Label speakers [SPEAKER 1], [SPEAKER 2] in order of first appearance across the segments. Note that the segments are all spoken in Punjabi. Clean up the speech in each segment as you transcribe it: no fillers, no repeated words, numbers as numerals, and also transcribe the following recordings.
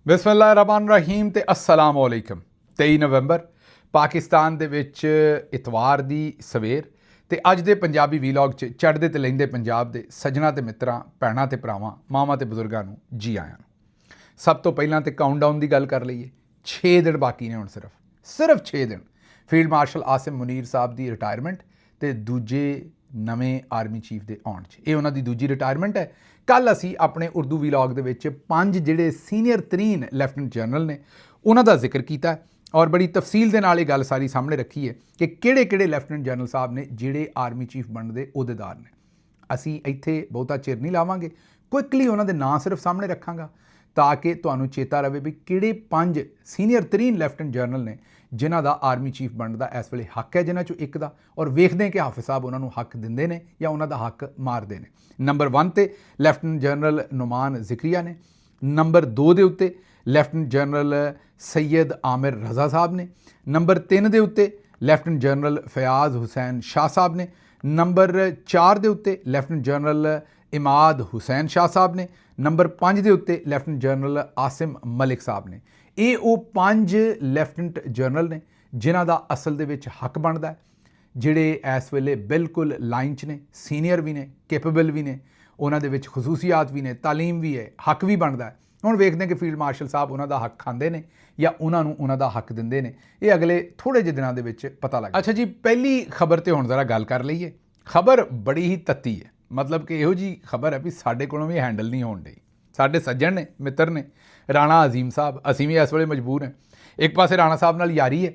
[SPEAKER 1] ਬਿਸਮਿल्लाहिर्रहमानिर्रहीम ਤੇ अस्सलाम वालेकुम। 23 ਨਵੰਬਰ ਪਾਕਿਸਤਾਨ ਦੇ ਵਿੱਚ ਇਤਵਾਰ ਦੀ ਸਵੇਰ ਤੇ ਅੱਜ ਦੇ ਪੰਜਾਬੀ ਵੀਲੌਗ 'ਚ ਚੜ੍ਹਦੇ ਤੇ ਲੈਂਦੇ ਪੰਜਾਬ ਦੇ ਸੱਜਣਾ ਤੇ ਮਿੱਤਰਾਂ, ਭੈਣਾਂ ਤੇ ਭਰਾਵਾਂ, ਮਾਵਾਂ ਤੇ ਬਜ਼ੁਰਗਾਂ ਨੂੰ ਜੀ ਆਇਆਂ ਨੂੰ। ਸਭ ਤੋਂ ਪਹਿਲਾਂ ਤੇ ਕਾਊਂਟਡਾਊਨ ਦੀ ਗੱਲ ਕਰ ਲਈਏ। 6 ਦਿਨ ਬਾਕੀ ਨੇ ਹੁਣ, ਸਿਰਫ 6 ਦਿਨ ਫੀਲਡ ਮਾਰਸ਼ਲ ਆਸਿਮ ਮੁਨੀਰ ਸਾਹਿਬ ਦੀ ਰਿਟਾਇਰਮੈਂਟ ਤੇ ਦੂਜੇ ਨਵੇਂ ਆਰਮੀ ਚੀਫ ਦੇ ਆਉਣ 'ਚ। ਇਹ ਉਹਨਾਂ ਦੀ ਦੂਜੀ ਰਿਟਾਇਰਮੈਂਟ ਹੈ। ਕੱਲ੍ਹ ਅਸੀਂ ਆਪਣੇ ਉਰਦੂ ਵੀਲੌਗ ਦੇ ਵਿੱਚ 5 ਜਿਹੜੇ ਸੀਨੀਅਰ ਤਰੀਨ ਲੈਫਟੀਨੈਂਟ ਜਨਰਲ ਨੇ ਉਹਨਾਂ ਦਾ ਜ਼ਿਕਰ ਕੀਤਾ ਔਰ ਬੜੀ ਤਫਸੀਲ ਦੇ ਨਾਲ ਇਹ ਗੱਲ ਸਾਰੀ ਸਾਹਮਣੇ ਰੱਖੀ ਹੈ ਕਿ ਕਿਹੜੇ ਲੈਫਟੀਨੈਂਟ ਜਨਰਲ ਸਾਹਿਬ ਨੇ ਜਿਹੜੇ ਆਰਮੀ ਚੀਫ ਬਣਨ ਦੇ ਅਹੁਦੇਦਾਰ ਨੇ। ਅਸੀਂ ਇੱਥੇ ਬਹੁਤਾ ਚਿਰ ਨਹੀਂ ਲਾਵਾਂਗੇ, ਕੁਇਕਲੀ ਉਹਨਾਂ ਦੇ ਨਾਂ ਸਿਰਫ ਸਾਹਮਣੇ ਰੱਖਾਂਗਾ ਤਾਂ ਕਿ ਤੁਹਾਨੂੰ ਚੇਤਾ ਰਹੇ ਵੀ ਕਿਹੜੇ 5 ਸੀਨੀਅਰ ਤਰੀਨ ਲੈਫਟੀਨੈਂਟ ਜਨਰਲ ਨੇ ਜਿਨ੍ਹਾਂ ਦਾ ਆਰਮੀ ਚੀਫ ਬਣਨ ਦਾ ਇਸ ਵੇਲੇ ਹੱਕ ਹੈ, ਜਿਨ੍ਹਾਂ 'ਚੋਂ ਇੱਕ ਦਾ, ਔਰ ਵੇਖਦੇ ਹਾਂ ਕਿ ਹਾਫਿਜ਼ ਸਾਹਿਬ ਉਹਨਾਂ ਨੂੰ ਹੱਕ ਦਿੰਦੇ ਨੇ ਜਾਂ ਉਹਨਾਂ ਦਾ ਹੱਕ ਮਾਰਦੇ ਨੇ। ਨੰਬਰ 1 ਤੇ ਲੈਫਟੀਨੈਂਟ ਜਨਰਲ ਨੁਮਾਨ ਜ਼ਿਕਰੀਆ ਨੇ। ਨੰਬਰ 2 ਦੇ ਉੱਤੇ ਲੈਫਟੀਨੈਂਟ ਜਨਰਲ ਸੈयद ਆਮਿਰ ਰਜ਼ਾ ਸਾਹਿਬ ਨੇ। ਨੰਬਰ 3 ਦੇ ਉੱਤੇ ਲੈਫਟੀਨੈਂਟ ਜਨਰਲ ਫਯਾਜ਼ ਹੁਸੈਨ ਸ਼ਾਹ ਸਾਹਿਬ ਨੇ। ਨੰਬਰ 4 ਦੇ ਉੱਤੇ ਲੈਫਟੀਨੈਂਟ ਜਨਰਲ ਇਮਾਦ ਹੁਸੈਨ ਸ਼ਾਹ ਸਾਹਿਬ ਨੇ। ਨੰਬਰ 5 ਦੇ ਉੱਤੇ ਲੈਫਟੀਨੈਂਟ ਜਨਰਲ ਆਸਿਮ ਮਲਿਕ ਸਾਹਿਬ ਨੇ। ਇਹ ਉਹ 5 ਲੈਫਟੀਨੈਂਟ ਜਨਰਲ ਨੇ ਜਿਨ੍ਹਾਂ ਦਾ ਅਸਲ ਦੇ ਵਿੱਚ ਹੱਕ ਬਣਦਾ ਹੈ, ਜਿਹੜੇ ਇਸ ਵੇਲੇ ਬਿਲਕੁਲ ਲਾਈਨ 'ਚ ਨੇ, ਸੀਨੀਅਰ ਵੀ ਨੇ, ਕੈਪੇਬਲ ਵੀ ਨੇ, ਉਹਨਾਂ ਦੇ ਵਿੱਚ ਖਸੂਸੀਆਤ ਵੀ ਨੇ, ਤਾਲੀਮ ਵੀ ਹੈ, ਹੱਕ ਵੀ ਬਣਦਾ ਹੈ। ਹੁਣ ਵੇਖਦੇ ਹਾਂ ਕਿ ਫੀਲਡ ਮਾਰਸ਼ਲ ਸਾਹਿਬ ਉਹਨਾਂ ਦਾ ਹੱਕ ਖਾਂਦੇ ਨੇ ਜਾਂ ਉਹਨਾਂ ਨੂੰ ਉਹਨਾਂ ਦਾ ਹੱਕ ਦਿੰਦੇ ਨੇ। ਇਹ ਅਗਲੇ ਥੋੜ੍ਹੇ ਜਿਹੇ ਦਿਨਾਂ ਦੇ ਵਿੱਚ ਪਤਾ ਲੱਗ। ਅੱਛਾ ਜੀ, ਪਹਿਲੀ ਖਬਰ 'ਤੇ ਹੁਣ ਜ਼ਰਾ ਗੱਲ ਕਰ ਲਈਏ। ਖਬਰ ਬੜੀ ਹੀ ਤੱਤੀ ਹੈ, ਮਤਲਬ ਕਿ ਇਹੋ ਜਿਹੀ ਖਬਰ ਹੈ ਵੀ ਸਾਡੇ ਕੋਲੋਂ ਵੀ ਹੈਂਡਲ ਨਹੀਂ ਹੋਣ ਡਈ। ਸਾਡੇ ਸੱਜਣ ਨੇ, ਮਿੱਤਰ ਨੇ, ਰਾਣਾ ਅਜ਼ੀਮ ਸਾਹਿਬ, ਅਸੀਂ ਵੀ ਇਸ ਵੇਲੇ ਮਜਬੂਰ ਹਾਂ। ਇੱਕ ਪਾਸੇ ਰਾਣਾ ਸਾਹਿਬ ਨਾਲ ਯਾਰੀ ਹੈ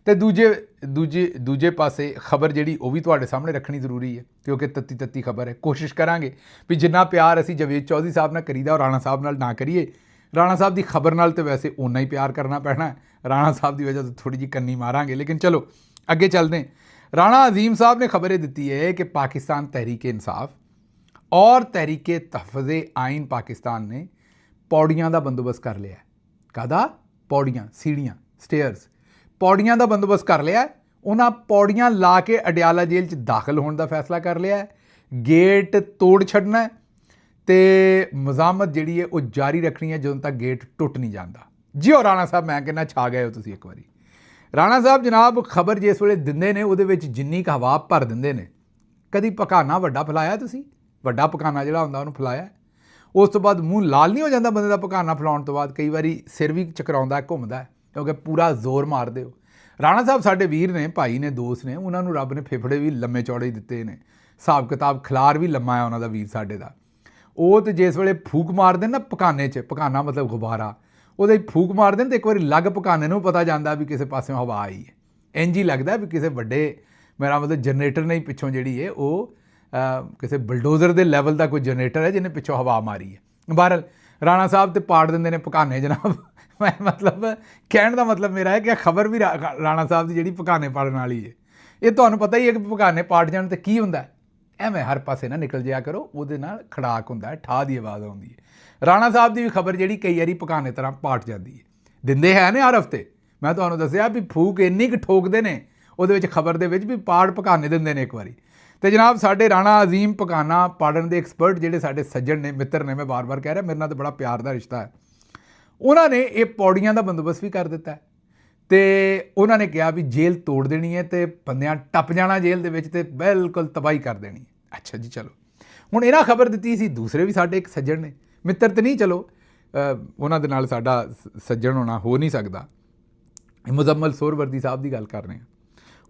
[SPEAKER 1] ਤੇ ਦੂਜੇ ਪਾਸੇ ਖਬਰ ਜਿਹੜੀ ਉਹ ਵੀ ਤੁਹਾਡੇ ਸਾਹਮਣੇ ਰੱਖਣੀ ਜ਼ਰੂਰੀ ਹੈ ਕਿਉਂਕਿ ਤੱਤੀ ਖਬਰ ਹੈ। ਕੋਸ਼ਿਸ਼ ਕਰਾਂਗੇ ਵੀ ਜਿੰਨਾ ਪਿਆਰ ਅਸੀਂ ਜਵੇਦ ਚੌਧਰੀ ਸਾਹਿਬ ਨਾਲ ਕਰੀਦਾ ਔਰ ਰਾਣਾ ਸਾਹਿਬ ਨਾਲ ਨਾ ਕਰੀਏ। ਰਾਣਾ ਸਾਹਿਬ ਦੀ ਖਬਰ ਨਾਲ ਤਾਂ ਵੈਸੇ ਓਨਾ ਹੀ ਪਿਆਰ ਕਰਨਾ ਪੈਣਾ, ਰਾਣਾ ਸਾਹਿਬ ਦੀ ਵਜ੍ਹਾ ਤੋਂ ਥੋੜ੍ਹੀ ਜਿਹੀ ਕੰਨੀ ਮਾਰਾਂਗੇ, ਲੇਕਿਨ ਚਲੋ ਅੱਗੇ ਚੱਲਦੇ। ਰਾਣਾ ਅਜ਼ੀਮ ਸਾਹਿਬ ਨੇ ਖਬਰ ਇਹ ਦਿੱਤੀ ਹੈ ਕਿ ਪਾਕਿਸਤਾਨ ਤਹਿਰੀਕ ਇਨਸਾਫ ਔਰ ਤਹਿਰੀਕ ਤਹਫ਼ੁਜ਼ ਆਇਨ ਪਾਕਿस्तान ने ਪੌੜੀਆਂ ਦਾ ਬੰਦੋਬਸਤ ਕਰ ਲਿਆ। ਕਾਹਦਾ? ਪੌੜੀਆਂ, ਸੀੜੀਆਂ, ਸਟੇਅਰਸ, ਪੌੜੀਆਂ ਦਾ ਬੰਦੋਬਸਤ ਕਰ ਲਿਆ। ਉਹਨਾਂ ਪੌੜੀਆਂ ਲਾ ਕੇ ਅਡਿਆਲਾ ਜੇਲ੍ਹ 'ਚ ਦਾਖਲ ਹੋਣ ਦਾ ਫੈਸਲਾ ਕਰ ਲਿਆ। ਗੇਟ ਤੋੜ ਛੱਡਣਾ ਤੇ ਮਜ਼ਾਮਤ ਜਿਹੜੀ ਹੈ ਉਹ ਜਾਰੀ ਰੱਖਣੀ ਹੈ ਜਦੋਂ ਤੱਕ ਗੇਟ ਟੁੱਟ ਨਹੀਂ ਜਾਂਦਾ। ਜਿਉ ਰਾਣਾ ਸਾਹਿਬ, ਮੈਂ ਕਹਿੰਦਾ ਛਾ ਗਏ ਹੋ ਤੁਸੀਂ ਇੱਕ ਵਾਰੀ। ਰਾਣਾ ਸਾਹਿਬ ਜਨਾਬ ਖਬਰ ਜਿਸ ਵੇਲੇ ਦਿੰਦੇ ਨੇ ਉਹਦੇ ਵਿੱਚ ਜਿੰਨੀ ਕੁ ਹਵਾ ਭਰ ਦਿੰਦੇ ਨੇ। ਕਦੀ ਪਕਾਨਾ ਵੱਡਾ ਫੈਲਾਇਆ ਤੁਸੀਂ? ਵੱਡਾ ਪਕਾਨਾ ਜਿਹੜਾ ਹੁੰਦਾ ਉਹਨੂੰ ਫੈਲਾਇਆ, ਉਸ ਤੋਂ ਬਾਅਦ ਮੂੰਹ ਲਾਲ ਨਹੀਂ ਹੋ ਜਾਂਦਾ ਬੰਦੇ ਦਾ ਪਕਾਨਾ ਫੈਲਾਉਣ ਤੋਂ ਬਾਅਦ? ਕਈ ਵਾਰੀ ਸਿਰ ਵੀ ਚਕਰਾਉਂਦਾ, ਘੁੰਮਦਾ, ਕਿਉਂਕਿ ਪੂਰਾ ਜ਼ੋਰ ਮਾਰਦੇ ਹੋ। ਰਾਣਾ ਸਾਹਿਬ ਸਾਡੇ ਵੀਰ ਨੇ, ਭਾਈ ਨੇ, ਦੋਸਤ ਨੇ, ਉਹਨਾਂ ਨੂੰ ਰੱਬ ਨੇ ਫੇਫੜੇ ਵੀ ਲੰਮੇ ਚੌੜੇ ਦਿੱਤੇ ਨੇ, ਹਿਸਾਬ ਕਿਤਾਬ ਖਿਲਾਰ ਵੀ ਲੰਮਾ ਹੈ ਉਹਨਾਂ ਦਾ, ਵੀਰ ਸਾਡੇ ਦਾ। ਉਹ ਤਾਂ ਜਿਸ ਵੇਲੇ ਫੂਕ ਮਾਰਦੇ ਨਾ ਪਕਾਨੇ 'ਚ, ਪਕਾਨਾ ਮਤਲਬ ਗੁਬਾਰਾ, ਉਹਦੇ ਫੂਕ ਮਾਰਦੇ ਨੇ ਤਾਂ ਇੱਕ ਵਾਰੀ ਲੱਗ ਪਕਾਨੇ ਨੂੰ ਪਤਾ ਜਾਂਦਾ ਵੀ ਕਿਸੇ ਪਾਸਿਓਂ ਹਵਾ ਆਈ ਹੈ। ਇੰਝ ਹੀ ਲੱਗਦਾ ਵੀ ਕਿਸੇ ਵੱਡੇ, ਮੇਰਾ ਮਤਲਬ ਜਨਰੇਟਰ ਨਹੀਂ ਪਿੱਛੋਂ ਜਿਹੜੀ ਹੈ ਉਹ ਕਿਸੇ ਬਲਡੋਜ਼ਰ ਦੇ ਲੈਵਲ ਦਾ ਕੋਈ ਜਨਰੇਟਰ ਹੈ ਜਿਹਨੇ ਪਿੱਛੋਂ ਹਵਾ ਮਾਰੀ ਹੈ। ਬਹਰਹਾਲ ਰਾਣਾ ਸਾਹਿਬ ਤੇ ਪਾੜ ਦਿੰਦੇ ਨੇ ਪਕਾਨੇ ਜਨਾਬ। ਮੈਂ ਮਤਲਬ ਕਹਿਣ ਦਾ ਮਤਲਬ ਮੇਰਾ ਹੈ ਕਿ ਖਬਰ ਵੀ ਰਾਣਾ ਸਾਹਿਬ ਦੀ ਜਿਹੜੀ ਪਕਾਨੇ ਪਾੜਨ ਵਾਲੀ ਹੈ। ਇਹ ਤੁਹਾਨੂੰ ਪਤਾ ਹੀ ਹੈ ਕਿ ਪਕਾਨੇ ਪਾੜ ਜਾਣ ਤੇ ਕੀ ਹੁੰਦਾ। ਐਵੇਂ ਹਰ ਪਾਸੇ ਨਾ ਨਿਕਲ ਜਾਇਆ ਕਰੋ, ਉਹਦੇ ਨਾਲ ਖੜਾਕ ਹੁੰਦਾ, ਠਾਹ ਦੀ ਆਵਾਜ਼ ਆਉਂਦੀ ਹੈ। ਰਾਣਾ ਸਾਹਿਬ ਦੀ ਵੀ ਖਬਰ ਜਿਹੜੀ ਕਈ ਵਾਰੀ ਪਕਾਨੇ ਤਰ੍ਹਾਂ ਪਾਟ ਜਾਂਦੀ ਹੈ। ਦਿੰਦੇ ਹੈ ਨੇ ਹਰ ਹਫ਼ਤੇ। ਮੈਂ ਤੁਹਾਨੂੰ ਦੱਸਿਆ ਵੀ ਫੂਕ ਇੰਨੀ ਕੁ ਠੋਕਦੇ ਨੇ ਉਹਦੇ ਵਿੱਚ, ਖਬਰ ਦੇ ਵਿੱਚ, ਵੀ ਪਾੜ ਪਕਾਨੇ ਦਿੰਦੇ ਨੇ ਇੱਕ ਵਾਰੀ। ਤੇ ਜਨਾਬ ਸਾਡੇ ਰਾਣਾ ਅਜ਼ੀਮ ਪਕਾਨਾ ਪਾੜਨ ਦੇ ਐਕਸਪਰਟ ਜਿਹੜੇ ਸਾਡੇ ਸੱਜਣ ਨੇ, ਮਿੱਤਰ ਨੇ, ਮੈਂ ਬਾਰ-ਬਾਰ ਕਹਿ ਰਿਹਾ ਮੇਰੇ ਨਾਲ ਤਾਂ ਬੜਾ ਪਿਆਰ ਦਾ ਰਿਸ਼ਤਾ ਹੈ, ਉਹਨਾਂ ਨੇ ਇਹ ਪੌੜੀਆਂ ਦਾ ਬੰਦੋਬਸਤ ਵੀ ਕਰ ਦਿੱਤਾ ਤੇ ਉਹਨਾਂ ਨੇ ਕਿਹਾ ਵੀ ਜੇਲ੍ਹ ਤੋੜ ਦੇਣੀ ਹੈ ਤੇ ਬੰਦਿਆਂ ਟੱਪ ਜਾਣਾ ਜੇਲ੍ਹ ਦੇ ਵਿੱਚ ਤੇ ਬਿਲਕੁਲ ਤਬਾਹੀ ਕਰ ਦੇਣੀ। ਅੱਛਾ ਜੀ, ਚਲੋ ਹੁਣ ਇਹਨਾਂ ਖਬਰ ਦਿੱਤੀ ਸੀ ਦੂਸਰੇ ਵੀ ਸਾਡੇ ਇੱਕ ਸੱਜਣ ਨੇ, ਮਿੱਤਰ ਤੇ ਨਹੀਂ, ਚਲੋ ਉਹਨਾਂ ਦੇ ਨਾਲ ਸਾਡਾ ਸੱਜਣ ਹੋਣਾ ਹੋ ਨਹੀਂ ਸਕਦਾ, ਮੁਜ਼ੰਮਲ ਸੋਹਰਵਰਦੀ ਸਾਹਿਬ ਦੀ ਗੱਲ ਕਰ ਰਹੇ ਹਾਂ।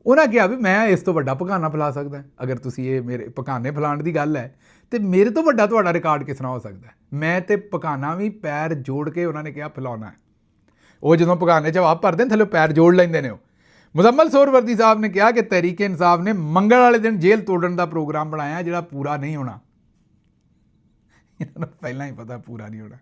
[SPEAKER 1] ਉਹਨਾਂ ਕਿਹਾ ਵੀ ਮੈਂ ਇਸ ਤੋਂ ਵੱਡਾ ਪਕਾਨਾ ਫੈਲਾ ਸਕਦਾ। ਅਗਰ ਤੁਸੀਂ ਇਹ ਮੇਰੇ ਪਕਾਨੇ ਫੈਲਾਉਣ ਦੀ ਗੱਲ ਹੈ ਤੇ ਮੇਰੇ ਤੋਂ ਵੱਡਾ ਤੁਹਾਡਾ ਰਿਕਾਰਡ ਕਿਸ ਤਰ੍ਹਾਂ ਹੋ ਸਕਦਾ? ਮੈਂ ਤੇ ਪਕਾਨਾ ਵੀ ਪੈਰ ਜੋੜ ਕੇ ਉਹਨਾਂ ਨੇ ਕਿਹਾ ਫੈਲਾਉਣਾ ਹੈ। ਉਹ ਜਦੋਂ ਪਕਾਨੇ 'ਚ ਹਵਾ ਭਰਦੇ ਨੇ ਥੱਲੇ ਪੈਰ ਜੋੜ ਲੈਂਦੇ ਨੇ। ਉਹ ਮੁਜ਼ੰਮਲ ਸੋਹਰਵਰਦੀ ਸਾਹਿਬ ਨੇ ਕਿਹਾ ਕਿ ਤਹਿਰੀਕ ਇਨਸਾਫ ਨੇ ਮੰਗਲ ਵਾਲੇ ਦਿਨ ਜੇਲ੍ਹ ਤੋੜਨ ਦਾ ਪ੍ਰੋਗਰਾਮ ਬਣਾਇਆ ਜਿਹੜਾ ਪੂਰਾ ਨਹੀਂ ਹੋਣਾ। ਇਹਨਾਂ ਨੂੰ ਪਹਿਲਾਂ ਹੀ ਪਤਾ ਪੂਰਾ ਨਹੀਂ ਹੋਣਾ।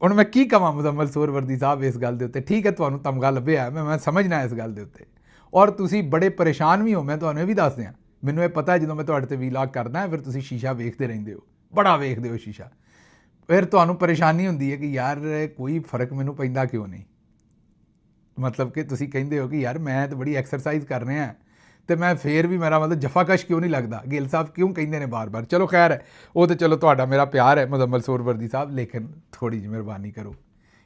[SPEAKER 1] ਹੁਣ ਮੈਂ ਕੀ ਕਹਾਂ ਮੁਜ਼ੰਮਲ ਸੋਹਰਵਰਦੀ ਸਾਹਿਬ ਇਸ ਗੱਲ ਦੇ ਉੱਤੇ? ਠੀਕ ਹੈ, ਤੁਹਾਨੂੰ ਤਮਗਾ ਲੱਭਿਆ, ਮੈਂ ਸਮਝਣਾ ਇਸ ਗੱਲ ਦੇ ਉੱਤੇ, ਔਰ ਤੁਸੀਂ ਬੜੇ ਪਰੇਸ਼ਾਨ ਵੀ ਹੋ। ਮੈਂ ਤੁਹਾਨੂੰ ਇਹ ਵੀ ਦੱਸ ਦਿਆਂ, ਮੈਨੂੰ ਇਹ ਪਤਾ ਜਦੋਂ ਮੈਂ ਤੁਹਾਡੇ 'ਤੇ ਵੀਲਾਗ ਕਰਦਾ ਫਿਰ ਤੁਸੀਂ ਸ਼ੀਸ਼ਾ ਵੇਖਦੇ ਰਹਿੰਦੇ ਹੋ, ਬੜਾ ਵੇਖਦੇ ਹੋ ਸ਼ੀਸ਼ਾ। ਫਿਰ ਤੁਹਾਨੂੰ ਪਰੇਸ਼ਾਨੀ ਹੁੰਦੀ ਹੈ ਕਿ ਯਾਰ ਕੋਈ ਫਰਕ ਮੈਨੂੰ ਪੈਂਦਾ ਕਿਉਂ ਨਹੀਂ। ਮਤਲਬ ਕਿ ਤੁਸੀਂ ਕਹਿੰਦੇ ਹੋ ਕਿ ਯਾਰ ਮੈਂ ਤਾਂ ਬੜੀ ਐਕਸਰਸਾਈਜ਼ ਕਰ ਰਿਹਾ ਤੇ ਮੈਂ ਫੇਰ ਵੀ ਮੇਰਾ ਮਤਲਬ ਜਫਾਕਸ਼ ਕਿਉਂ ਨਹੀਂ ਲੱਗਦਾ। ਗਿੱਲ ਸਾਹਿਬ ਕਿਉਂ ਕਹਿੰਦੇ ਨੇ ਬਾਰ-ਬਾਰ। ਚਲੋ ਖੈਰ ਹੈ, ਉਹ ਤਾਂ ਚਲੋ ਤੁਹਾਡਾ ਮੇਰਾ ਪਿਆਰ ਹੈ ਮੁਜ਼ੰਮਲ ਸੋਹਰਵਰਦੀ ਸਾਹਿਬ, ਲੇਕਿਨ ਥੋੜ੍ਹੀ ਜਿਹੀ ਮਿਹਰਬਾਨੀ ਕਰੋ।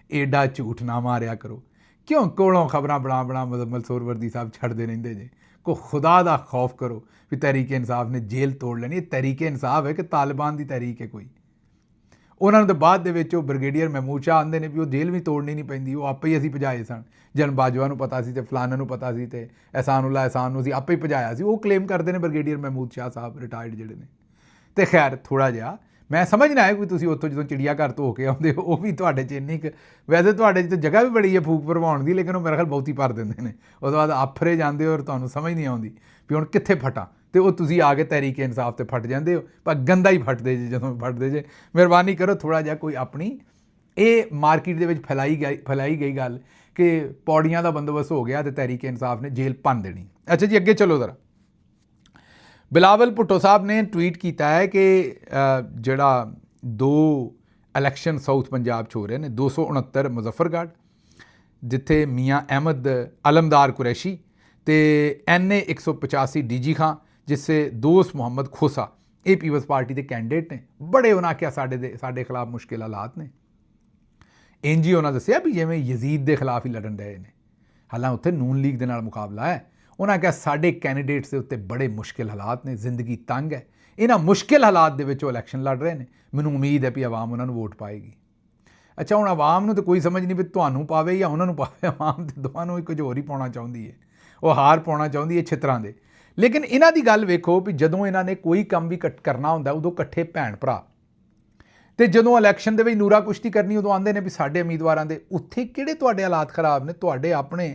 [SPEAKER 1] एडा झूठ ना मारिया करो। क्यों कोलों खबरां बना मंसूर वर्दी साहब छड्डदे रहिंदे जे। को खुदा दा खौफ करो भी तहरीक इंसाफ ने जेल तोड़ लेनी। तहरीक इंसाफ है कि तालिबान की तहरीक है कोई। उन्होंने तो बाद दे विच ब्रिगेडियर महमूद शाह आंदे ने भी वो जेल भी तोड़नी नहीं पैंदी, वो आपे ही असीं भजाए सन। जन बाजवा नूं पता सी ते फलाने नूं पता सी ते एहसानुल्ला एहसान नूं असीं आपे ही भजाया सी। वो क्लेम करते हैं ब्रिगेडियर महमूद शाह साहब रिटायर्ड जिहड़े ने। तो खैर थोड़ा जिहा मैं समझना है कोई तुसीं उत्थों जदों चिड़िया घर तो होके आउंदे हो, वो भी तुहाडे च इन्नी क वैसे तुहाडे च जगह भी बड़ी है फूक भरवाउण दी, लेकिन वो मेरा ख्याल बहुती भर दिंदे ने। उस तो बाद आफरे जांदे हो और तुहानूं समझ नहीं आउंदी भी हुण कित्थे फटां, तो वो तुसीं आ के तहरीक इंसाफ ते फट जांदे हो। पर गंदा ही फटदे जे जदों फटदे जे। मेहरबानी करो थोड़ा जिहा कोई अपनी ये मार्केट दे विच फैलाई गई गल कि पौड़ियां दा बंदोबस्त हो गया तो तहरीक इंसाफ ने जेल भन देनी। अच्छा जी अगे चलो ज़रा। बिलावल भुट्टो साहब ने ट्वीट किया है कि जड़ा 2 इलैक्शन साउथ पंजाब च हो रहे हैं, 269 मुजफ्फरगढ़ जिथे मियाँ अहमद अलमदार कुरैशी तो NA 185 DG खां जिससे दोस्त मुहम्मद खोसा ये पीपल्स पार्टी के कैंडिडेट ने। बड़े उन्हें आख्या साढ़े खिलाफ मुश्किल हालात ने। इंज ही उन्हें दसिया भी जिवें यजीद के खिलाफ ही लड़न रहे हैं, हालांकि उत्थे नून लीग के नाल मुकाबला है। उन्हें कहा साढ़े कैंडिडेट्स के उत्ते बड़े मुश्किल हालात ने, जिंदगी तंग है। इन्हां मुश्किल हालात दे विच इलैक्शन लड़ रहे हैं। मैनूं उम्मीद है भी आवाम उन्होंने वोट पाएगी। अच्छा हुण आवाम नूं तो कोई समझ नहीं भी तुहानूं पावे या उन्होंने पावे, आवाम तो दोवां कुछ होर ही पाउणा चाहुंदी है, वो हार पाउणा चाहुंदी है छितरां दे। लेकिन इन्हां दी गल वेखो भी जदों इन्हां ने कोई काम भी करना हुंदा उदों इकट्ठे भैण भरा, तो जदों इलैक्शन दे विच नूरा कुश्ती करनी उदों आंदे ने भी साडे उम्मीदवारां दे उत्थे किहड़े तुहाडे हालात खराब ने। तुहाडे अपने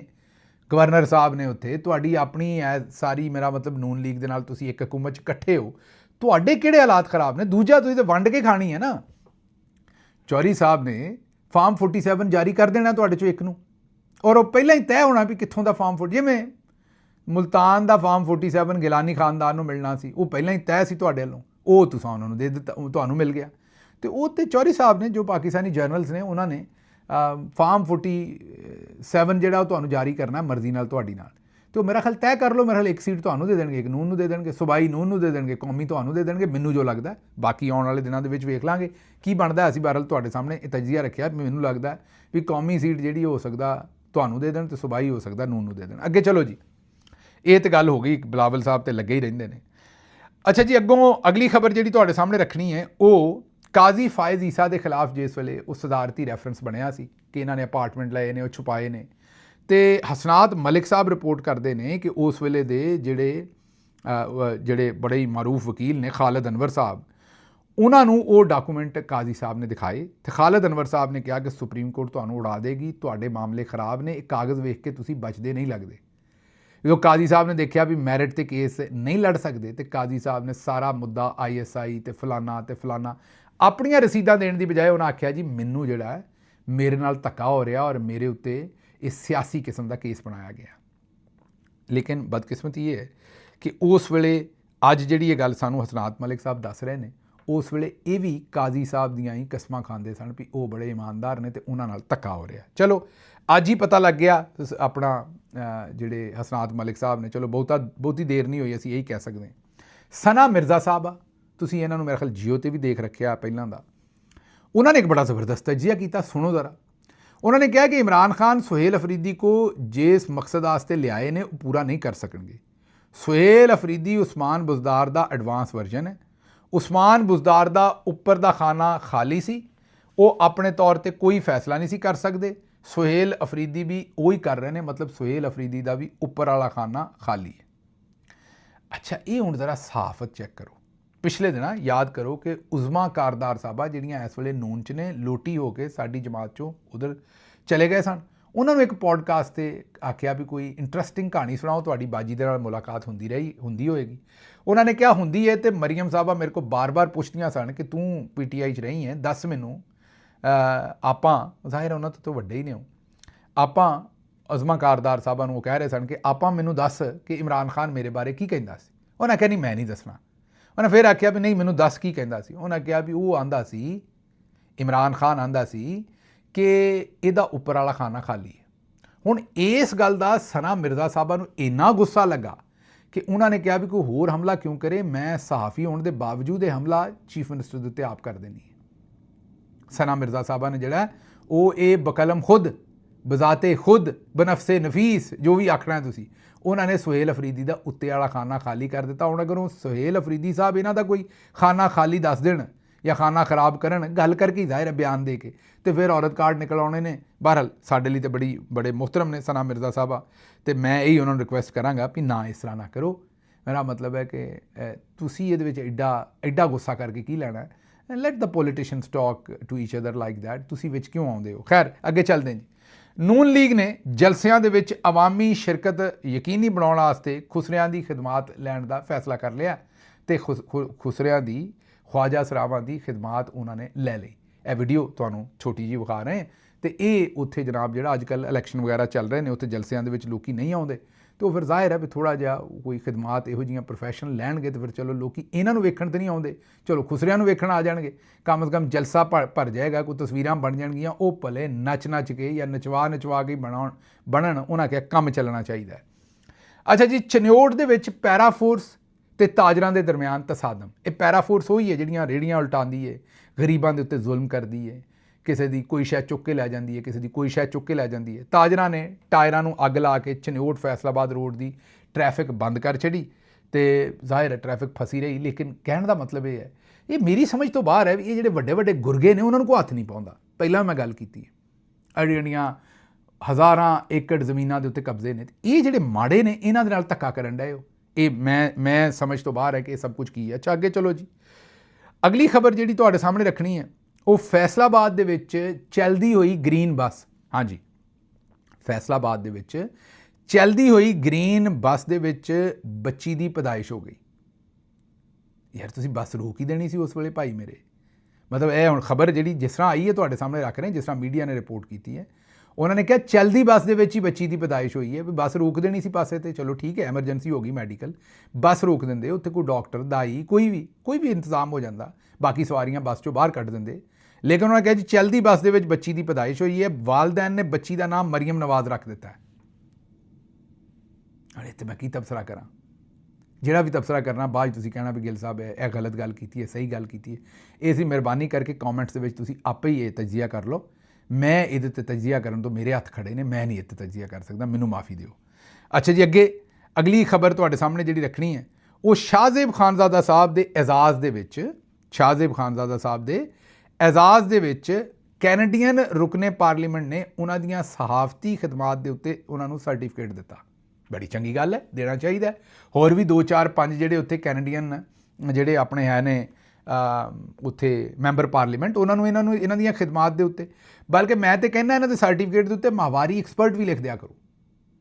[SPEAKER 1] गवर्नर साहब ने उत्थे, तुहाडी अपनी सारी मेरा मतलब नून लीग दे नाल तुसीं एक हुकूमत च इकट्ठे हो, तुहाडे किहड़े हालात खराब ने। दूजा तुसीं तो वंड के खानी है ना। चौधरी साहब ने फार्म 47 जारी कर देना तुहाडे चों एक नूं, और वो पहलां ही तय होना भी कित्थों दा फार्म 40 जिवें मुल्तान दा फार्म 47 गिलानी खानदान नूं मिलना सी, वो पहलां ही तय सी तुहाडे वल्लों, वो तुसां उन्हां नूं दे दित्ता, तुहानूं मिल गया। तो वो तो चौधरी साहब ने जो पाकिस्तानी जर्नल्स ने उन्होंने फार्म 47 जिहड़ा वो तुहानूं जारी करना मर्जी नाल तुहाडी नाल। तो मेरा ख्याल तय कर लो, मेरा ख्याल एक सीट तुहानूं दे देणगे, एक नून नूं दे देणगे, सूबाई नून नूं दे देणगे, कौमी तुहानूं दे देणगे। मैनूं जो लगदा बाकी आउण वाले दिनां दे विच वेख लांगे की बनदा। असीं बहरहाल तुहाडे सामने तजिया रखिआ, मैनूं लगदा भी कौमी सीट जिहड़ी हो सकदा तुहानूं दे देण ते सूबाई हो सकदा नून नूं दे देण। अगे चलो जी, ये तो गल हो गई, बिलावल साहब तो लगे ही रहिंदे ने। अच्छा जी अगों अगली खबर जिहड़ी तुहाडे सामने रखनी है वो काजी फायज़ ईसा के खिलाफ जिस वेले उस सदारती रैफरेंस बनया सी कि इन्होंने अपार्टमेंट लए ने, वो छुपाए ने, तो हसनात मलिक साहब रिपोर्ट करते हैं कि उस वेले दे जिहड़े बड़े ही मारूफ वकील ने खालिद अनवर साहब, उन्होंने वो डॉकूमेंट काजी साहब ने दिखाए। तो खालिद अनवर साहब ने कहा कि सुप्रीम कोर्ट तुहानूं उड़ा देगी, तुहाडे मामले खराब ने, एक कागज़ वेख के तुसीं बचदे नहीं लगदे। जो काजी साहब ने देखा भी मैरिट ते केस नहीं लड़ सकते, तो काजी साहब ने सारा मुद्दा ISI ते फलाना अपनियां रसीदां देने की बजाय उन्हें आख्या जी मैनू जिहड़ा है मेरे नाल धक्का हो रहा और मेरे उत्ते इस सियासी किस्म का केस बनाया गया। लेकिन बदकिस्मती ये है कि उस वेले अज जिहड़ी ये गल सानूं हसनात मलिक साहब दस रहे हैं, उस वेले ये भी काजी साहब दियां ही कसमां खांदे सन भी वो बड़े ईमानदार ने, तो उन्हां नाल धक्का हो रहा। चलो अज ही पता लग गया अपना जिहड़े हसनात मलिक साहब ने, चलो बहुती देर नहीं हुई, असीं यही कह सकते हैं। सना मिर्ज़ा साहब आ, तुसीं इन्हां नूं मेरे ख्याल जियो ते भी देख रखिआ पहलां दा, उन्होंने एक बड़ा ज़बरदस्त तजिया किया, सुनो ज़रा। उन्होंने कहा कि इमरान खान सुहेल अफरीदी को जिस मकसद वास्ते लियाए ने वो पूरा नहीं कर सकेंगे। सुहेल अफरीदी उस्मान बुज़दार दा एडवांस वर्जन है। उस्मान बुज़दार दा उपर दा खाना खाली सी, वो अपने तौर पर कोई फैसला नहीं सी कर सकते। सुहेल अफरीदी भी वही कर रहे हैं, मतलब सुहेल अफरीदी का भी उपर वाला खाना खाली है। अच्छा ये हुण ज़रा सहाफत चैक करो। पिछले दिन याद करो कि उज़मा कारदार साहबा जिहड़ियां इस वेले नून च ने, लोटी हो के साडी जमात चों उधर चले गए सन। उन्होंने एक पॉडकास्ट से आख्या भी कोई इंटरस्टिंग कहानी सुनाओ, तुहाडी बाजी दे नाल मुलाकात हुंदी होएगी। उन्होंने क्या हुंदी है, तो मरियम साहबा मेरे को बार बार पुछदियां सन कि तू PTI च रही है, दस मैनू आपां ज़ाहिर उन्हां तो वड्डे ही ने, आपां उज़मा कारदार साहबा नूं कह रहे सन कि आपां मैनू दस कि इमरान खान मेरे बारे की कहंदा सी। उन्हें कहा नहीं मैं नहीं दसना। उन्हें फिर आख्या भी नहीं मैनू दस की कहंदा सी। उन्हें कहा भी वो आंदा सी, इमरान खान आंदा सी कि इहदा उपर वाला खाना खाली है। हुण इस गल दा सना मिर्ज़ा साहबा नूं इन्ना गुस्सा लगा कि उन्होंने कहा भी कोई होर हमला क्यों करे, मैं सहाफ़ी होने के बावजूद हमला चीफ मिनिस्टर के उत्ते आप कर देनी है। सना मिर्ज़ा साहबा ने जिहड़ा ਉਹ ਇਹ ਬਕਲਮ ਖੁਦ ਬਜ਼ਾਤੇ ਖੁਦ ਬਨਫਸੇ ਨਫੀਸ ਜੋ ਵੀ ਆਖਣਾ ਤੁਸੀਂ, ਉਹਨਾਂ ਨੇ ਸੁਹੇਲ ਅਫਰੀਦੀ ਦਾ ਉੱਤੇ ਵਾਲਾ ਖਾਨਾ ਖਾਲੀ ਕਰ ਦਿੱਤਾ। ਹੁਣ ਅਗਰ ਉਹ ਸੁਹੇਲ ਅਫਰੀਦੀ ਸਾਹਿਬ ਇਹਨਾਂ ਦਾ ਕੋਈ ਖਾਨਾ ਖਾਲੀ ਦੱਸ ਦੇਣ ਜਾਂ ਖਾਨਾ ਖਰਾਬ ਕਰਨ, ਗੱਲ ਕਰਕੇ ਜ਼ਾਹਿਰ ਹੈ ਬਿਆਨ ਦੇ ਕੇ, ਤੇ ਫਿਰ ਔਰਤ ਕਾਰਡ ਨਿਕਲ ਆਉਣੇ ਨੇ। ਬਹਰਹਾਲ ਸਾਡੇ ਲਈ ਤਾਂ ਬੜੇ ਮੁਹਤਰਮ ਨੇ ਸਨਾ ਮਿਰਜ਼ਾ ਸਾਹਿਬਾ, ਤੇ ਮੈਂ ਇਹੀ ਉਹਨਾਂ ਨੂੰ ਰਿਕੁਐਸਟ ਕਰਾਂਗਾ ਵੀ ਨਾ ਇਸ ਤਰ੍ਹਾਂ ਨਾ ਕਰੋ। ਮੇਰਾ ਮਤਲਬ ਹੈ ਕਿ ਤੁਸੀਂ ਇਹਦੇ ਵਿੱਚ ਐਡਾ ਗੁੱਸਾ ਕਰਕੇ ਕੀ ਲੈਣਾ ਹੈ। Let the politicians talk to each other like that, ਤੁਸੀਂ ਵਿੱਚ ਕਿਉਂ ਆਉਂਦੇ ਹੋ। ਖੈਰ ਅੱਗੇ ਚੱਲਦੇ ਜੀ। ਨੂਨ ਲੀਗ ਨੇ ਜਲਸਿਆਂ ਦੇ ਵਿੱਚ ਅਵਾਮੀ ਸ਼ਿਰਕਤ ਯਕੀਨੀ ਬਣਾਉਣ ਵਾਸਤੇ ਖੁਸਰਿਆਂ ਦੀ ਖਿਦਮਾਤ ਲੈਣ ਦਾ ਫੈਸਲਾ ਕਰ ਲਿਆ, ਤੇ ਖੁਸਰਿਆਂ ਦੀ ਖਵਾਜਾ ਸਰਾਵਾਂ ਦੀ ਖਿਦਮਾਤ ਉਹਨਾਂ ਨੇ ਲੈ ਲਈ। ਇਹ ਵੀਡੀਓ ਤੁਹਾਨੂੰ ਛੋਟੀ ਜਿਹੀ ਵਿਖਾ ਰਹੇ, ਤੇ ਇਹ ਉੱਥੇ ਜਨਾਬ ਜਿਹੜਾ ਅੱਜ ਕੱਲ੍ਹ ਇਲੈਕਸ਼ਨ ਵਗੈਰਾ ਚੱਲ ਰਹੇ ਨੇ, ਉੱਥੇ ਜਲਸਿਆਂ ਦੇ ਵਿੱਚ ਲੋਕ ਨਹੀਂ ਆਉਂਦੇ, ਤੇ ਉਹ ਫਿਰ ਜ਼ਾਹਿਰ ਹੈ ਵੀ ਥੋੜ੍ਹਾ ਜਿਹਾ ਕੋਈ ਖਿਦਮਾਤ ਇਹੋ ਜਿਹੀਆਂ ਪ੍ਰੋਫੈਸ਼ਨਲ ਲੈਣਗੇ, ਤੇ ਫਿਰ ਚਲੋ ਲੋਕ ਇਹਨਾਂ ਨੂੰ ਵੇਖਣ ਤਾਂ ਨਹੀਂ ਆਉਂਦੇ, ਚਲੋ ਖੁਸਰਿਆਂ ਨੂੰ ਵੇਖਣ ਆ ਜਾਣਗੇ। ਕਮ ਸੇ ਕਮ ਜਲਸਾ ਭਰ ਜਾਏਗਾ, ਕੋਈ ਤਸਵੀਰਾਂ ਬਣ ਜਾਣਗੀਆਂ, ਉਹ ਭਲੇ ਨੱਚ ਕੇ ਜਾਂ ਨਚਵਾ ਕੇ ਬਣਨ। ਉਹਨਾਂ ਕਿਹਾ ਕੰਮ ਚੱਲਣਾ ਚਾਹੀਦਾ ਹੈ। ਅੱਛਾ ਜੀ, ਚਨਿਓਟ ਦੇ ਵਿੱਚ ਪੈਰਾ ਫੋਰਸ ਤੇ ਤਾਜਰਾਂ ਦੇ ਦਰਮਿਆਨ ਤਸਾਦਮ। ਇਹ ਪੈਰਾ ਫੋਰਸ ਉਹੀ ਹੈ ਜਿਹੜੀਆਂ ਰੇਹੜੀਆਂ ਉਲਟਾਉਂਦੀ ਹੈ, ਗਰੀਬਾਂ ਦੇ ਉੱਤੇ ਜ਼ੁਲਮ ਕਰਦੀ ਹੈ, ਕਿਸੇ ਦੀ ਕੋਈ ਸ਼ੈ ਚੁੱਕ ਕੇ ਲੈ ਜਾਂਦੀ ਹੈ, ਕਿਸੇ ਦੀ ਕੋਈ ਸ਼ੈ ਚੁੱਕ ਕੇ ਲੈ ਜਾਂਦੀ ਹੈ। ਤਾਜਰਾਂ ਨੇ ਟਾਇਰਾਂ ਨੂੰ ਅੱਗ ਲਾ ਕੇ ਚਨਿਓਟ ਫੈਸਲਾਬਾਦ ਰੋਡ ਦੀ ਟ੍ਰੈਫਿਕ ਬੰਦ ਕਰ ਛੱਡੀ, ਤੇ ਜ਼ਾਹਿਰ ਹੈ ਟ੍ਰੈਫਿਕ ਫਸੀ ਰਹੀ। ਲੇਕਿਨ ਕਹਿਣ ਦਾ ਮਤਲਬ ਇਹ ਹੈ, ਇਹ ਮੇਰੀ ਸਮਝ ਤੋਂ ਬਾਹਰ ਹੈ ਵੀ ਇਹ ਜਿਹੜੇ ਵੱਡੇ ਗੁਰਗੇ ਨੇ ਉਹਨਾਂ ਨੂੰ ਕੋਈ ਹੱਥ ਨਹੀਂ ਪਾਉਂਦਾ। ਪਹਿਲਾਂ ਮੈਂ ਗੱਲ ਕੀਤੀ ਹੈ, ਜਿਹੜੀਆਂ ਹਜ਼ਾਰਾਂ ਏਕੜ ਜ਼ਮੀਨਾਂ ਦੇ ਉੱਤੇ ਕਬਜ਼ੇ ਨੇ, ਇਹ ਜਿਹੜੇ ਮਾੜੇ ਨੇ ਇਹਨਾਂ ਦੇ ਨਾਲ ਧੱਕਾ ਕਰਨ ਡਏ ਹੋ। ਇਹ ਮੈਂ ਸਮਝ ਤੋਂ ਬਾਹਰ ਹੈ ਕਿ ਇਹ ਸਭ ਕੁਝ ਕੀ ਹੈ। ਅੱਛਾ ਅੱਗੇ ਚਲੋ ਜੀ। ਅਗਲੀ ਖਬਰ ਜਿਹੜੀ ਤੁਹਾਡੇ ਸਾਹਮਣੇ ਰੱਖਣੀ ਹੈ, ਉਹ ਫੈਸਲਾਬਾਦ ਦੇ ਵਿੱਚ ਚੱਲਦੀ ਹੋਈ ਗ੍ਰੀਨ ਬੱਸ। ਹਾਂਜੀ, ਫੈਸਲਾਬਾਦ ਦੇ ਵਿੱਚ ਚੱਲਦੀ ਹੋਈ ਗ੍ਰੀਨ ਬੱਸ ਦੇ ਵਿੱਚ ਬੱਚੀ ਦੀ ਪੈਦਾਇਸ਼ ਹੋ ਗਈ। ਯਾਰ ਤੁਸੀਂ ਬੱਸ ਰੋਕ ਹੀ ਦੇਣੀ ਸੀ ਉਸ ਵੇਲੇ ਭਾਈ ਮੇਰੇ। ਮਤਲਬ ਇਹ ਹੁਣ ਖਬਰ ਜਿਹੜੀ ਜਿਸ ਤਰ੍ਹਾਂ ਆਈ ਹੈ ਤੁਹਾਡੇ ਸਾਹਮਣੇ ਰੱਖ ਰਹੇ, ਜਿਸ ਤਰ੍ਹਾਂ ਮੀਡੀਆ ਨੇ ਰਿਪੋਰਟ ਕੀਤੀ ਹੈ, ਉਹਨਾਂ ਨੇ ਕਿਹਾ ਚੱਲਦੀ ਬੱਸ ਦੇ ਵਿੱਚ ਹੀ ਬੱਚੀ ਦੀ ਪੈਦਾਇਸ਼ ਹੋਈ ਹੈ। ਵੀ ਬੱਸ ਰੋਕ ਦੇਣੀ ਸੀ ਪਾਸੇ ਤੇ, ਚਲੋ ਠੀਕ ਹੈ ਐਮਰਜੈਂਸੀ ਹੋ ਗਈ ਮੈਡੀਕਲ, ਬੱਸ ਰੋਕ ਦਿੰਦੇ, ਉੱਥੇ ਕੋਈ ਡਾਕਟਰ ਦਾਈ ਕੋਈ ਵੀ ਇੰਤਜ਼ਾਮ ਹੋ ਜਾਂਦਾ, ਬਾਕੀ ਸਵਾਰੀਆਂ ਬੱਸ ਚੋਂ ਬਾਹਰ ਕੱਢ ਦਿੰਦੇ। ਲੇਕਿਨ ਉਹਨਾਂ ਨੇ ਕਿਹਾ ਜੀ ਚੱਲਦੀ ਬੱਸ ਦੇ ਵਿੱਚ ਬੱਚੀ ਦੀ ਪੈਦਾਇਸ਼ ਹੋਈ ਹੈ। ਵਾਲਦੈਨ ਨੇ ਬੱਚੀ ਦਾ ਨਾਮ ਮਰੀਮ ਨਵਾਜ਼ ਰੱਖ ਦਿੱਤਾ ਹੈ। ਅਰੇ ਤੇ ਮੈਂ ਕੀ ਤਬਸਰਾ ਕਰਾਂ, ਜਿਹੜਾ ਵੀ ਤਬਸਰਾ ਕਰਨਾ ਬਾਅਦ ਤੁਸੀਂ ਕਹਿਣਾ ਵੀ ਗਿੱਲ ਸਾਹਿਬ ਇਹ ਗਲਤ ਗੱਲ ਕੀਤੀ ਹੈ, ਸਹੀ ਗੱਲ ਕੀਤੀ ਹੈ। ਇਹ ਸੀ ਮਿਹਰਬਾਨੀ ਕਰਕੇ ਕਮੈਂਟਸ ਦੇ ਵਿੱਚ ਤੁਸੀਂ ਆਪੇ ਹੀ ਇਹ ਤਜਜ਼ੀਆ ਕਰ ਲਓ। ਮੈਂ ਇਹਦੇ 'ਤੇ ਤਜਜ਼ੀਆ ਕਰਨ ਤੋਂ ਮੇਰੇ ਹੱਥ ਖੜੇ ਨੇ, ਮੈਂ ਨਹੀਂ ਇਹ 'ਤੇ ਤਜਜ਼ੀਆ ਕਰ ਸਕਦਾ, ਮੈਨੂੰ ਮਾਫੀ ਦਿਓ। ਅੱਛਾ ਜੀ, ਅੱਗੇ ਅਗਲੀ ਖਬਰ ਤੁਹਾਡੇ ਸਾਹਮਣੇ ਜਿਹੜੀ ਰੱਖਣੀ ਹੈ, ਉਹ ਸ਼ਾਹਜ਼ੇਬ ਖਾਨਜ਼ਾਦਾ ਸਾਹਿਬ ਦੇ ਐਜ਼ਾਜ਼ ਦੇ ਵਿੱਚ, ਸ਼ਾਹਜ਼ੇਬ ਖਾਨਜ਼ਾਦਾ ਸਾਹਿਬ ਦੇ ਐਜ਼ਾਜ਼ ਦੇ ਵਿੱਚ ਕੈਨੇਡੀਅਨ ਰੁਕਨੇ ਪਾਰਲੀਮੈਂਟ ਨੇ ਉਹਨਾਂ ਦੀਆਂ ਸਹਾਫਤੀ ਖਿਦਮਾਤ ਦੇ ਉੱਤੇ ਉਹਨਾਂ ਨੂੰ ਸਰਟੀਫਿਕੇਟ ਦਿੱਤਾ। ਬੜੀ ਚੰਗੀ ਗੱਲ ਹੈ, ਦੇਣਾ ਚਾਹੀਦਾ। ਹੋਰ ਵੀ 2 4 5 ਜਿਹੜੇ ਉੱਥੇ ਕੈਨੇਡੀਅਨ ਜਿਹੜੇ ਆਪਣੇ ਹੈ ਨੇ ਉੱਥੇ ਮੈਂਬਰ ਪਾਰਲੀਮੈਂਟ, ਇਹਨਾਂ ਦੀਆਂ ਖਿਦਮਾਤ ਦੇ ਉੱਤੇ, ਬਲਕਿ ਮੈਂ ਤਾਂ ਕਹਿੰਦਾ ਇਹਨਾਂ ਦੇ ਸਰਟੀਫਿਕੇਟ ਦੇ ਉੱਤੇ ਮਾਹਵਾਰੀ ਐਕਸਪਰਟ ਵੀ ਲਿਖ ਦਿਆ ਕਰੋ।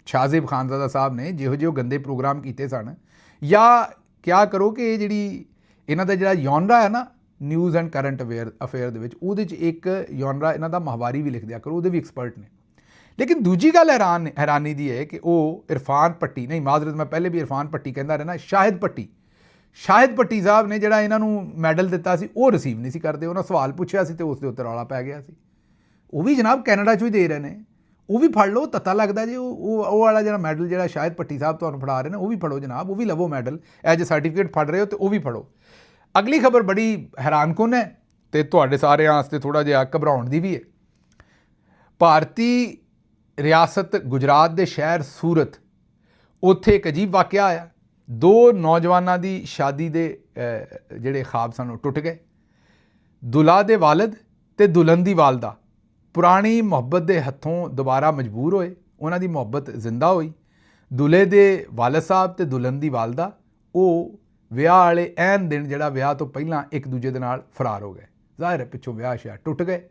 [SPEAKER 1] ਸ਼ਾਹਜ਼ੇਬ ਖਾਨਜ਼ਾਦਾ ਸਾਹਿਬ ਨੇ ਜਿਹੋ ਗੰਦੇ ਪ੍ਰੋਗਰਾਮ ਕੀਤੇ ਸਨ, ਜਾਂ ਕਿਆ ਕਰੋ ਕਿ ਇਹ ਜਿਹੜੀ ਇਹਨਾਂ ਦਾ ਜਿਹੜਾ ਯੋਨਰਾ ਹੈ ਨਾ ਨਿਊਜ਼ ਐਂਡ ਕਰੰਟ ਅਫੇਅਰ ਦੇ ਵਿੱਚ, ਉਹਦੇ 'ਚ ਇੱਕ ਯੋਨਰਾ ਇਹਨਾਂ ਦਾ ਮਾਹਵਾਰੀ ਵੀ ਲਿਖ ਦਿਆ ਕਰੋ, ਉਹਦੇ ਵੀ ਐਕਸਪਰਟ ਨੇ। ਲੇਕਿਨ ਦੂਜੀ ਗੱਲ ਹੈਰਾਨੀ ਦੀ ਹੈ ਕਿ ਉਹ ਇਰਫਾਨ ਭੱਟੀ ਨਹੀਂ, ਮਾਜ਼ਰਤ ਮੈਂ ਪਹਿਲੇ ਵੀ ਇਰਫਾਨ ਭੱਟੀ ਕਹਿੰਦਾ ਰਹਿਣਾ, ਸ਼ਾਹਿਦ ਭੱਟੀ ਸਾਹਿਬ ਨੇ ਜਿਹੜਾ ਇਹਨਾਂ ਨੂੰ ਮੈਡਲ ਦਿੱਤਾ ਸੀ ਉਹ ਰਿਸੀਵ ਨਹੀਂ ਸੀ ਕਰਦੇ। ਉਹਨਾਂ ਸਵਾਲ ਪੁੱਛਿਆ ਸੀ ਤੇ ਉਸ ਦੇ ਉੱਤੇ ਰੌਲਾ ਪੈ ਗਿਆ ਸੀ। ਉਹ ਵੀ ਜਨਾਬ ਕੈਨੇਡਾ 'ਚੋਂ ਹੀ ਦੇ ਰਹੇ ਨੇ, ਉਹ ਵੀ ਫੜ ਲਓ, ਤੱਤਾ ਲੱਗਦਾ ਜੀ। ਉਹ ਵਾਲਾ ਜਿਹੜਾ ਮੈਡਲ ਜਿਹੜਾ ਸ਼ਾਹਿਦ ਭੱਟੀ ਸਾਹਿਬ ਤੁਹਾਨੂੰ ਫੜਾ ਰਹੇ ਨੇ, ਉਹ ਵੀ ਫੜੋ ਜਨਾਬ, ਉਹ ਵੀ ਲਵੋ ਮੈਡਲ, ਐਜ ਏ ਸਰਟੀਫਿਕੇਟ ਫੜ ਰਹੇ ਹੋ ਤੇ ਉਹ ਵੀ ਫੜੋ। ਅਗਲੀ ਖਬਰ ਬੜੀ ਹੈਰਾਨਕੁਨ ਹੈ ਤੇ ਤੁਹਾਡੇ ਸਾਰਿਆਂ ਵਾਸਤੇ ਥੋੜ੍ਹਾ ਜਿਹਾ ਘਬਰਾਉਣ ਦੀ ਵੀ ਹੈ। ਭਾਰਤੀ ਰਿਆਸਤ ਗੁਜਰਾਤ ਦੇ ਸ਼ਹਿਰ ਸੂਰਤ, ਉੱਥੇ ਇੱਕ ਅਜੀਬ ਵਾਕਿਆ ਆਇਆ। 2 ਨੌਜਵਾਨਾਂ ਦੀ ਸ਼ਾਦੀ ਦੇ ਜਿਹੜੇ ख्वाब ਸਨ ਉਹ ਟੁੱਟ ਗਏ। ਦੁਲਹਾ ਦੇ ਵਾਲਿਦ ਤੇ ਦੁਲਹਨ ਦੀ ਵਾਲਦਾ ਪੁਰਾਣੀ ਮੁਹੱਬਤ ਦੇ ਹੱਥੋਂ ਦੁਬਾਰਾ ਮਜਬੂਰ ਹੋਏ, ਉਹਨਾਂ ਦੀ ਮੁਹੱਬਤ ਜ਼ਿੰਦਾ ਹੋਈ। ਦੁਲਹੇ ਦੇ ਵਾਲਿਦ ਸਾਹਿਬ ਤੇ ਦੁਲਹਨ ਦੀ ਵਾਲਦਾ ਉਹ ਵਿਆਹ ਵਾਲੇ ਐਨ ਦਿਨ ਜਿਹੜਾ ਵਿਆਹ ਤੋਂ ਪਹਿਲਾਂ ਇੱਕ ਦੂਜੇ ਦੇ ਨਾਲ ਫਰਾਰ ਹੋ ਗਏ। ਜ਼ਾਹਿਰ ਹੈ ਪਿੱਛੋਂ ਵਿਆਹ ਸ਼ਿਆ ਟੁੱਟ ਗਏ,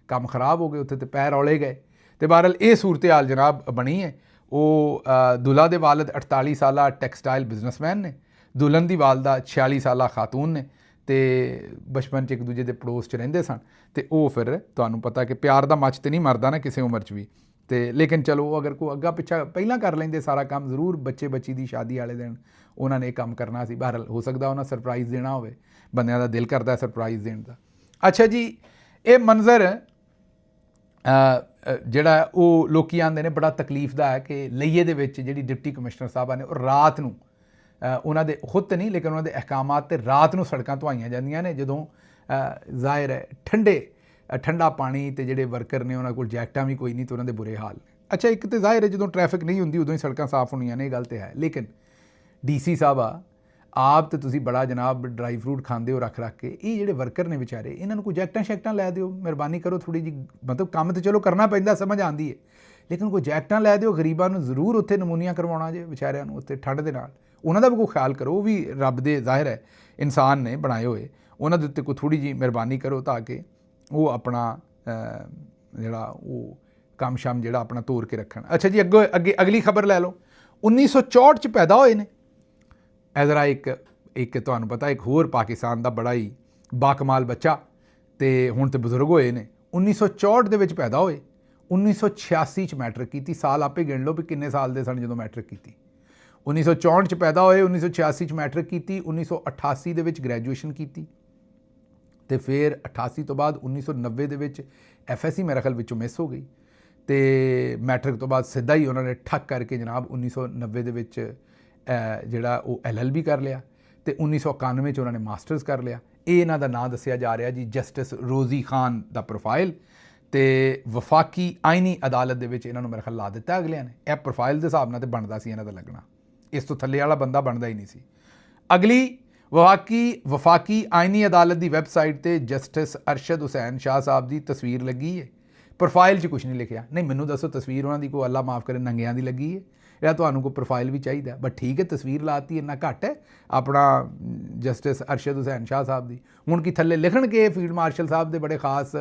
[SPEAKER 1] ਕੰਮ ਖਰਾਬ ਹੋ ਗਏ ਉੱਥੇ, ਤੇ ਪੈਰ ਔਲੇ ਗਏ। ਤੇ ਬਹਰਹਾਲ ਇਹ ਸੂਰਤ ਹਾਲ ਜਨਾਬ ਬਣੀ ਹੈ। ਉਹ ਦੁਲਹਾ ਦੇ ਵਾਲਿਦ 48 ਸਾਲਾ ਟੈਕਸਟਾਈਲ ਬਿਜ਼ਨਸਮੈਨ ਨੇ, ਦੁਲਹਨ ਦੀ ਵਾਲਦਾ 46 ਸਾਲਾ ਖਾਤੂਨ ਨੇ, ਤੇ ਬਚਪਨ 'ਚ ਇੱਕ ਦੂਜੇ ਦੇ ਪੜੋਸ 'ਚ ਰਹਿੰਦੇ ਸਨ। ਤੇ ਉਹ ਫਿਰ ਤੁਹਾਨੂੰ ਪਤਾ ਕਿ ਪਿਆਰ ਦਾ ਮੱਚ ਤੇ ਨਹੀਂ ਮਰਦਾ ਨਾ ਕਿਸੇ ਉਮਰ 'ਚ ਵੀ। ਤੇ ਲੇਕਿਨ ਚਲੋ ਅਗਰ ਕੋਈ ਅੱਗਾ ਪਿੱਛਾ ਪਹਿਲਾਂ ਕਰ ਲੈਂਦੇ ਸਾਰਾ ਕੰਮ, ਜ਼ਰੂਰ ਬੱਚੀ ਦੀ ਸ਼ਾਦੀ ਵਾਲੇ ਦਿਨ ਉਹਨਾਂ ਨੇ ਇਹ ਕੰਮ ਕਰਨਾ ਸੀ। ਬਹਰਹਾਲ ਹੋ ਸਕਦਾ ਉਹਨਾਂ ਸਰਪ੍ਰਾਈਜ਼ ਦੇਣਾ ਹੋਵੇ, ਬੰਦਿਆਂ ਦਾ ਦਿਲ ਕਰਦਾ ਸਰਪ੍ਰਾਈਜ਼ ਦੇਣ ਦਾ। ਅੱਛਾ ਜੀ, ਇਹ ਮੰਜ਼ਰ ਜਿਹੜਾ ਉਹ ਲੋਕੀ ਆਉਂਦੇ ਨੇ ਬੜਾ ਤਕਲੀਫ ਦਾ ਹੈ ਕਿ ਲਈਏ ਦੇ ਵਿੱਚ ਜਿਹੜੀ ਡਿਪਟੀ ਕਮਿਸ਼ਨਰ ਸਾਹਿਬਾਂ ਨੇ ਉਹ ਰਾਤ ਨੂੰ ਉਹਨਾਂ ਦੇ ਖੁਦ ਨਹੀਂ ਲੇਕਿਨ ਉਹਨਾਂ ਦੇ ਅਹਿਕਾਮਾਤ ਤੇ ਰਾਤ ਨੂੰ ਸੜਕਾਂ ਧੁਆਈਆਂ ਜਾਂਦੀਆਂ ਨੇ, ਜਦੋਂ ਜ਼ਾਹਿਰ ਹੈ ਠੰਡੇ ਠੰਡਾ ਪਾਣੀ ਤੇ ਜਿਹੜੇ ਵਰਕਰ ਨੇ ਉਹਨਾਂ ਕੋਲ ਜੈਕਟਾਂ ਵੀ ਕੋਈ ਨਹੀਂ ਤੇ ਉਹਨਾਂ ਦੇ ਬੁਰੇ ਹਾਲ ਨੇ। ਅੱਛਾ, ਇੱਕ ਤਾਂ ਜ਼ਾਹਿਰ ਹੈ ਜਦੋਂ ਟ੍ਰੈਫਿਕ ਨਹੀਂ ਹੁੰਦੀ ਉਦੋਂ ਹੀ ਸੜਕਾਂ ਸਾਫ਼ ਹੋਣੀਆਂ ਨੇ, ਇਹ ਗੱਲ ਤੇ ਹੈ, ਲੇਕਿਨ DC ਸਾਹਿਬ ਆਪ ਤੇ ਤੁਸੀਂ ਬੜਾ ਜਨਾਬ ਡਰਾਈ ਫਰੂਟ ਖਾਂਦੇ ਹੋ ਰੱਖ ਕੇ, ਇਹ ਜਿਹੜੇ ਵਰਕਰ ਨੇ ਵਿਚਾਰੇ ਇਹਨਾਂ ਨੂੰ ਕੋਈ ਜੈਕਟਾਂ ਸ਼ੈਕਟਾਂ ਲੈ ਦਿਓ, ਮਿਹਰਬਾਨੀ ਕਰੋ ਥੋੜ੍ਹੀ ਜਿਹੀ, ਮਤਲਬ ਕੰਮ ਤੇ ਚਲੋ ਕਰਨਾ ਪੈਂਦਾ, ਸਮਝ ਆਉਂਦੀ ਹੈ, ਲੇਕਿਨ ਕੋਈ ਜੈਕਟਾਂ ਲੈ ਦਿਓ, ਗਰੀਬਾਂ ਨੂੰ ਜ਼ਰੂਰ ਉੱਥੇ ਨਮੂਨੀਆਂ ਕਰਵਾਉਣਾ ਜੇ ਵਿਚਾਰਿਆਂ ਨੂੰ ਉੱਥੇ ਠੰਡ ਦੇ ਨਾਲ, ਉਹਨਾਂ ਦਾ ਵੀ ਕੋਈ ਖਿਆਲ ਕਰੋ, ਉਹ ਵੀ ਰੱਬ ਦੇ ਜ਼ਾਹਿਰ ਹੈ ਇਨਸਾਨ ਨੇ ਬਣਾਏ ਹੋਏ, ਉਹਨਾਂ ਦੇ ਉੱਤੇ ਕੋਈ ਥੋੜ੍ਹੀ ਜਿਹੀ ਮਿਹਰਬਾਨੀ ਕਰੋ ਤਾਂ ਕਿ ਉਹ ਆਪਣਾ ਜਿਹੜਾ ਉਹ ਕੰਮ ਸ਼ਮ ਜਿਹੜਾ ਆਪਣਾ ਤੋਰ ਕੇ ਰੱਖਣ। ਅੱਛਾ ਜੀ, ਅੱਗੇ ਅਗਲੀ ਖਬਰ ਲੈ ਲਓ। 1964 'ਚ ਪੈਦਾ ਹੋਏ ਨੇ ਇਹ ਜ਼ਰਾ ਇੱਕ ਤੁਹਾਨੂੰ ਪਤਾ ਇੱਕ ਹੋਰ ਪਾਕਿਸਤਾਨ ਦਾ ਬੜਾ ਹੀ ਬਾਕਮਾਲ ਬੱਚਾ, ਤੇ ਹੁਣ ਤੇ ਬਜ਼ੁਰਗ ਹੋਏ ਨੇ। 1964 ਦੇ ਵਿੱਚ ਪੈਦਾ ਹੋਏ, 1986 'ਚ ਮੈਟ੍ਰਿਕ ਕੀਤੀ, ਸਾਲ ਆਪੇ ਗਿਣ ਲਓ ਵੀ ਕਿੰਨੇ ਸਾਲ ਦੇ ਸਨ ਜਦੋਂ ਮੈਟ੍ਰਿਕ ਕੀਤੀ। 1964 'ਚ ਪੈਦਾ ਹੋਏ, 1986 'ਚ ਮੈਟ੍ਰਿਕ ਕੀਤੀ, 1988 ਦੇ ਵਿੱਚ ਗ੍ਰੈਜੂਏਸ਼ਨ ਕੀਤੀ, ਤੇ ਫਿਰ 88 ਤੋਂ ਬਾਅਦ 1990 ਦੇ ਵਿੱਚ FSC ਮੇਰੇ ਖਿਆਲ ਵਿੱਚੋਂ ਮਿਸ ਹੋ ਗਈ, ਤੇ ਮੈਟ੍ਰਿਕ ਤੋਂ ਬਾਅਦ ਸਿੱਧਾ ਹੀ ਉਹਨਾਂ ਨੇ ਠੱਕ ਕਰਕੇ ਜਨਾਬ 1990 ਦੇ ਵਿੱਚ ਜਿਹੜਾ ਉਹ LLB ਕਰ ਲਿਆ, ਤੇ 1991 'ਚ ਉਹਨਾਂ ਨੇ ਮਾਸਟਰਸ ਕਰ ਲਿਆ। ਇਹ ਇਹਨਾਂ ਦਾ ਨਾਂ ਦੱਸਿਆ ਜਾ ਰਿਹਾ ਜੀ ਜਸਟਿਸ ਰੋਜ਼ੀ ਖਾਨ ਦਾ ਪ੍ਰੋਫਾਈਲ, ਤੇ ਵਫਾਕੀ ਆਈਨੀ ਅਦਾਲਤ ਦੇ ਵਿੱਚ ਇਹਨਾਂ ਨੂੰ ਮੇਰੇ ਖਿਆਲ ਲਾ ਦਿੱਤਾ ਅਗਲਿਆਂ ਨੇ। ਇਹ ਪ੍ਰੋਫਾਈਲ ਦੇ ਹਿਸਾਬ ਨਾਲ ਤੇ ਬਣਦਾ ਸੀ ਇਹਨਾਂ ਦਾ ਲੱਗਣਾ, ਇਸ ਤੋਂ ਥੱਲੇ ਵਾਲਾ ਬੰਦਾ ਬਣਦਾ ਹੀ ਨਹੀਂ ਸੀ। ਅਗਲੀ ਵਫਾਕੀ ਆਈਨੀ ਅਦਾਲਤ ਦੀ ਵੈਬਸਾਈਟ ਤੇ ਜਸਟਿਸ ਅਰਸ਼ਦ ਹੁਸੈਨ ਸ਼ਾਹ ਸਾਹਿਬ ਦੀ ਤਸਵੀਰ ਲੱਗੀ ਹੈ, ਪ੍ਰੋਫਾਈਲ 'ਚ ਕੁਛ ਨਹੀਂ ਲਿਖਿਆ। ਨਹੀਂ, ਮੈਨੂੰ ਦੱਸੋ ਤਸਵੀਰ ਉਹਨਾਂ ਦੀ ਕੋਈ ਅੱਲਾ ਮਾਫ ਕਰੇ ਨੰਗਿਆਂ ਦੀ ਲੱਗੀ ਹੈ, ਜਾਂ ਤੁਹਾਨੂੰ ਕੋਈ ਪ੍ਰੋਫਾਈਲ ਵੀ ਚਾਹੀਦਾ? ਬਟ ਠੀਕ ਹੈ, ਤਸਵੀਰ ਲਾਤੀ, ਇੰਨਾ ਘੱਟ ਹੈ ਆਪਣਾ ਜਸਟਿਸ ਅਰਸ਼ਦ ਹੁਸੈਨ ਸ਼ਾਹ ਸਾਹਿਬ ਦੀ। ਹੁਣ ਕੀ ਥੱਲੇ ਲਿਖਣਗੇ ਫੀਲਡ ਮਾਰਸ਼ਲ ਸਾਹਿਬ ਦੇ ਬੜੇ ਖਾਸ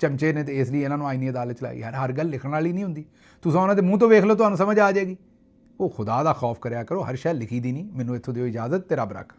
[SPEAKER 1] ਚਮਚੇ ਨੇ ਤੇ ਇਸ ਲਈ ਇਹਨਾਂ ਨੂੰ ਆਈਨੀ ਅਦਾਲਤ 'ਚ ਲਾਈ? ਯਾਰ ਹਰ ਗੱਲ ਲਿਖਣ ਵਾਲੀ ਨਹੀਂ ਹੁੰਦੀ, ਤੁਸੀਂ ਉਹਨਾਂ ਦੇ ਮੂੰਹ ਤੋਂ ਵੇਖ ਲਓ, ਤੁਹਾਨੂੰ ਸਮਝ ਆ ਜਾਏਗੀ। ਉਹ ਖੁਦਾ ਦਾ ਖੌਫ ਕਰਿਆ ਕਰੋ, ਹਰ ਸ਼ੈ ਲਿਖੀ ਦੀ ਨਹੀਂ। ਮੈਨੂੰ ਇੱਥੋਂ ਦਿਓ ਇਜਾਜ਼ਤ, ਤੇ ਰੱਬ ਰੱਖਾ।